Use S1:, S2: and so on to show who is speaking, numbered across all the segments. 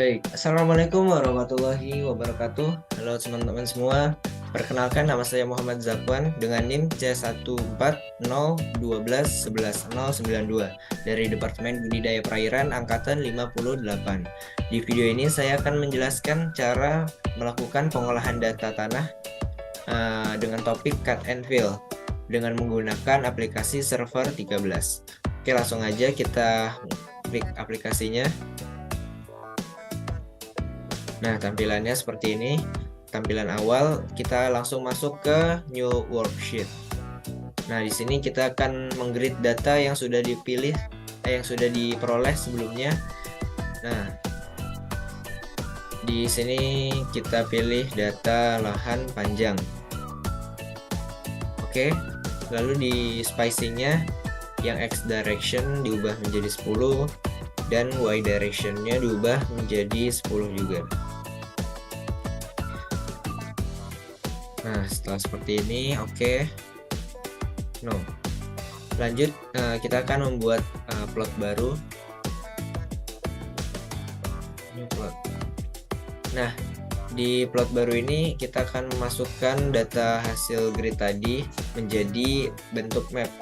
S1: Baik, Assalamualaikum warahmatullahi wabarakatuh. Halo teman-teman semua. Perkenalkan, nama saya Muhammad Zakwan dengan NIM C14012111092 dari Departemen Budidaya Perairan Angkatan 58. Di video ini saya akan menjelaskan cara melakukan pengolahan data tanah dengan topik cut and fill dengan menggunakan aplikasi server 13. Oke, langsung aja kita klik aplikasinya. Nah, tampilannya seperti ini. Tampilan awal, kita langsung masuk ke new worksheet. Nah, di sini kita akan menggrid data yang sudah dipilih, yang sudah diperoleh sebelumnya. Nah, di sini kita pilih data lahan panjang. Oke, lalu di spacingnya yang X direction diubah menjadi 10 dan Y directionnya diubah menjadi 10 juga. Nah, setelah seperti ini, oke. Lanjut, kita akan membuat plot baru. Ini plot. Nah, di plot baru ini kita akan memasukkan data hasil grid tadi menjadi bentuk map,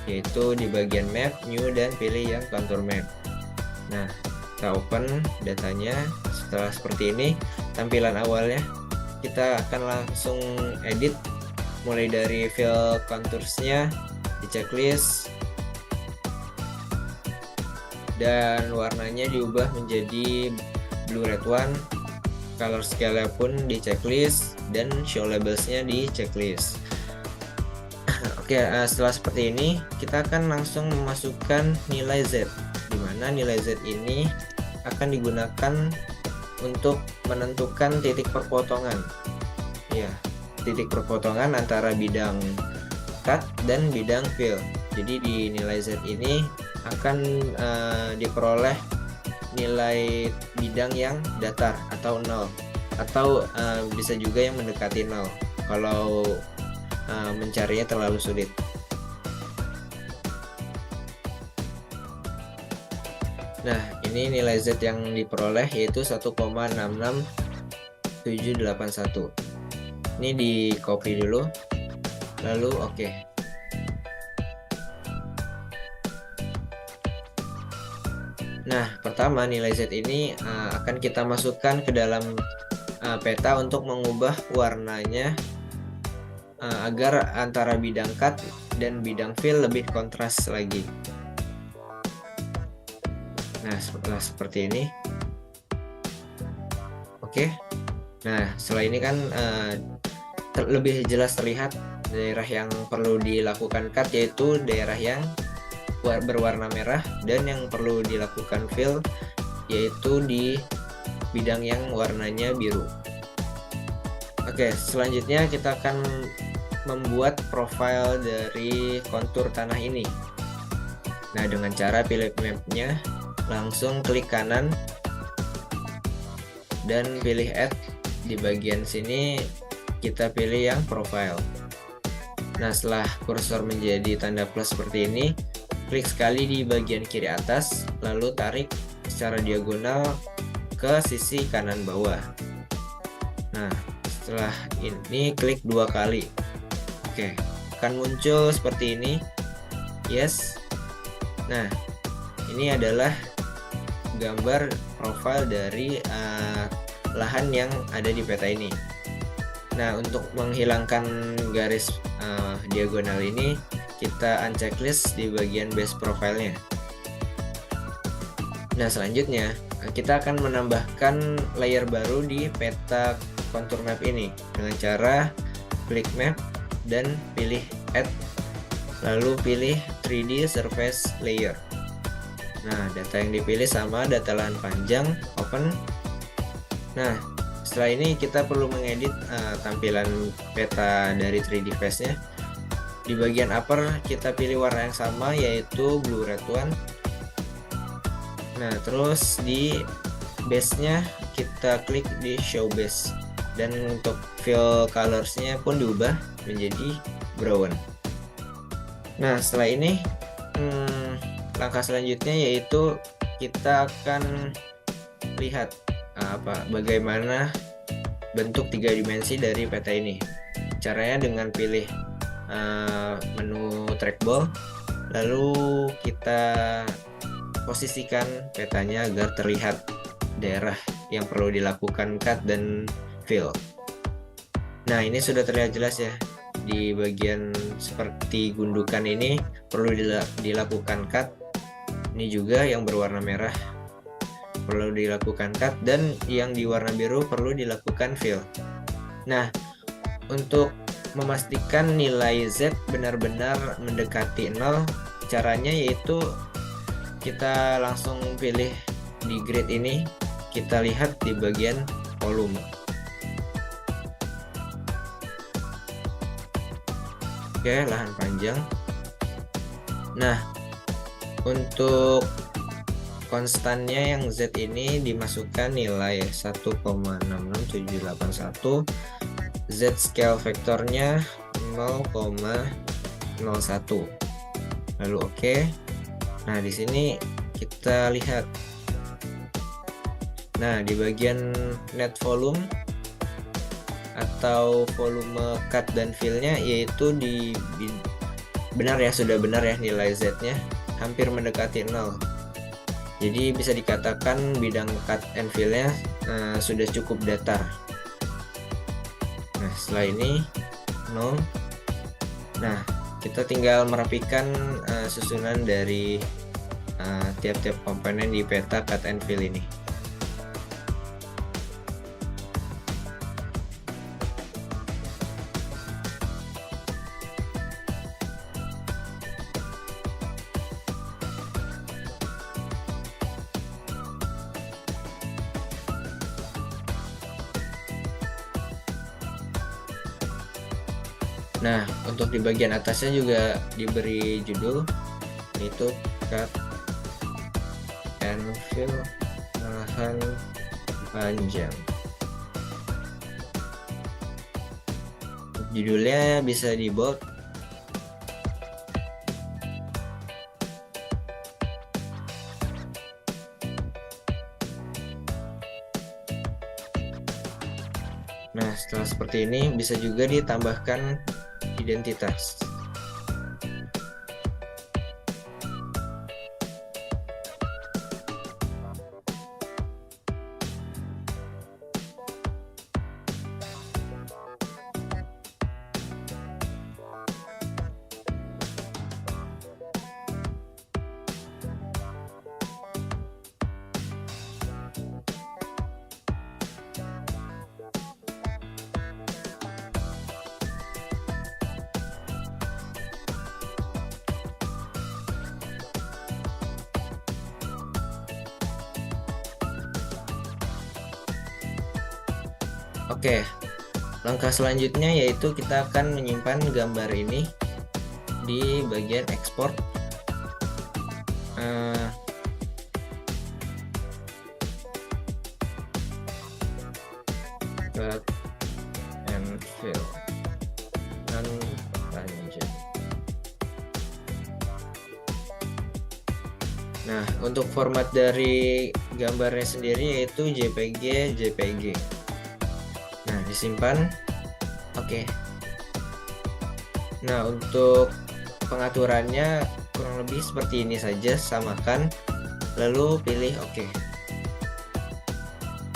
S1: yaitu di bagian map, new, dan pilih yang contour map. Nah, kita open datanya. Setelah seperti ini tampilan awalnya, kita akan langsung edit mulai dari fill contoursnya di checklist dan warnanya diubah menjadi blue red one, color scale pun di checklist, dan show labelsnya di checklist. Oke, setelah seperti ini kita akan langsung memasukkan nilai Z, di mana nilai Z ini akan digunakan untuk menentukan titik perpotongan, ya, titik perpotongan antara bidang cut dan bidang fill. Jadi di nilai Z ini akan diperoleh nilai bidang yang datar atau 0, atau bisa juga yang mendekati 0 kalau mencarinya terlalu sulit. Nah, ini nilai Z yang diperoleh yaitu 1,66781. Ini di copy dulu, lalu oke. Nah, pertama nilai Z ini akan kita masukkan ke dalam peta untuk mengubah warnanya agar antara bidang cut dan bidang fill lebih kontras lagi. Nah, seperti ini. Oke. Nah, setelah ini kan lebih jelas terlihat daerah yang perlu dilakukan cut, yaitu daerah yang berwarna merah, dan yang perlu dilakukan fill yaitu di bidang yang warnanya biru. Oke, selanjutnya kita akan membuat profile dari kontur tanah ini. Nah, dengan cara pilih mapnya, langsung klik kanan dan pilih add. Di bagian sini kita pilih yang profile. Nah, setelah kursor menjadi tanda plus seperti ini, klik sekali di bagian kiri atas, lalu tarik secara diagonal ke sisi kanan bawah. Nah, setelah ini klik 2 kali. Oke, akan muncul seperti ini. Yes. Nah, ini adalah gambar profil dari lahan yang ada di peta ini. Nah, untuk menghilangkan garis diagonal ini, kita unchecklist di bagian base profile-nya. Nah, selanjutnya kita akan menambahkan layer baru di peta contour map ini dengan cara klik map dan pilih add, lalu pilih 3D surface layer. Nah, data yang dipilih sama data lahan panjang, open. Nah, setelah ini kita perlu mengedit tampilan peta dari 3D face-nya. Di bagian upper kita pilih warna yang sama, yaitu blue red one. Nah, terus di base-nya kita klik di show base, dan untuk fill colors-nya pun diubah menjadi brown. Nah, setelah ini langkah selanjutnya yaitu kita akan lihat bagaimana bentuk 3 dimensi dari peta ini. Caranya dengan pilih menu trackball, lalu kita posisikan petanya agar terlihat daerah yang perlu dilakukan cut dan fill. Nah, ini sudah terlihat jelas ya. Di bagian seperti gundukan ini perlu dilakukan cut. Ini juga yang berwarna merah perlu dilakukan cut, dan yang di warna biru perlu dilakukan fill. Nah, untuk memastikan nilai Z benar-benar mendekati 0, caranya yaitu kita langsung pilih di grid ini, kita lihat di bagian volume. Oke, lahan panjang. Nah, untuk konstannya yang Z ini dimasukkan nilai 1,66781, Z scale vektornya 0,01. Lalu oke. Nah, di sini kita lihat. Nah, di bagian net volume atau volume cut dan fill-nya, yaitu benar ya, sudah benar ya nilai Z-nya hampir mendekati 0. Jadi bisa dikatakan bidang cut and fill-nya sudah cukup datar. Nah, setelah ini 0. Nah, kita tinggal merapikan susunan dari tiap-tiap komponen di peta cut and fill ini. Nah, untuk di bagian atasnya juga diberi judul, yaitu cut and fill lahan panjang. Judulnya bisa di bold. Nah, setelah seperti ini bisa juga ditambahkan identitas. Oke, langkah selanjutnya yaitu kita akan menyimpan gambar ini di bagian ekspor. Cut and fill dan panjang. Nah, untuk format dari gambarnya sendiri yaitu JPG. Nah, disimpan. Oke. Nah, untuk pengaturannya kurang lebih seperti ini saja, samakan, lalu pilih oke.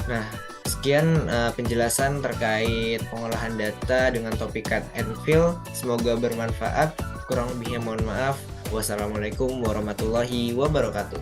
S1: Nah, sekian penjelasan terkait pengolahan data dengan topik cut and fill. Semoga bermanfaat. Kurang lebihnya mohon maaf. Wassalamualaikum warahmatullahi wabarakatuh.